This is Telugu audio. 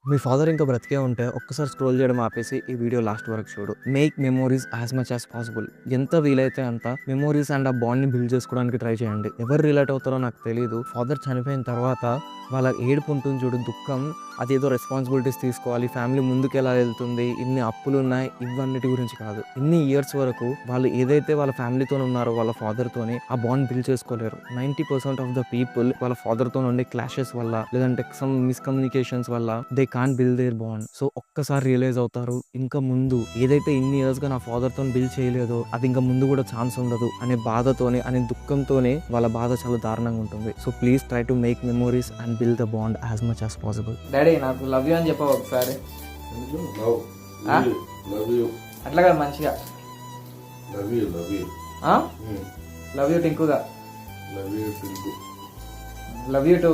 మీ ఫాదర్ ఇంకా బ్రతికే ఉంటే ఒక్కసారి స్క్రోల్ చేయడం ఆపేసి ఈ వీడియో లాస్ట్ వరకు చూడు. Make memories as much as possible. ఎంత వీలైతే అంత మెమోరీస్ అండ్ ఆ బాండ్ని బిల్డ్ చేసుకోవడానికి ట్రై చేయండి. ఎవరు రిలేట్ అవుతారో నాకు తెలియదు. ఫాదర్ చనిపోయిన తర్వాత వాళ్ళ ఏడుపు ఉంటుంది చూడు, దుఃఖం, అదేదో రెస్పాన్సిబిలిటీస్ తీసుకోవాలి, ఫ్యామిలీ ముందుకు ఎలా వెళ్తుంది, ఇన్ని అప్పులు ఉన్నాయి, ఇవన్నిటి గురించి కాదు. ఇన్ని ఇయర్స్ వరకు వాళ్ళు ఏదైతే వాళ్ళ ఫ్యామిలీతో ఉన్నారో వాళ్ళ ఫాదర్తోనే ఆ బాండ్ బిల్డ్ చేసుకోలేరు. 90% ఆఫ్ ద పీపుల్ వాళ్ళ ఫాదర్తో ఉండే క్లాషెస్ వల్ల లేదంటే సమ్ మిస్కమ్యూనికేషన్స్ వల్ల they can't build there bond. So ఒక్కసారి రియలైజ్ అవుతారు, ఇంకా ముందు ఏదైతే ఇన్ని ఇయర్స్ గా నా ఫాదర్తో బిల్డ్ చేయలేదో అది ఇంకా ముందు కూడా ఛాన్స్ ఉండదు అనే బాధతోనే, అనే దుఃఖంతోనే వాళ్ళ బాధ చాలా దారుణంగా ఉంటుంది. So please try to make memories and build the bond as much as possible. Daddy నాకు లవ్ యూ అని చెప్పావు ఒకసారి. అట్లా కాదు, మంచిగా లవ్ యూ టింకుగా. Love you two.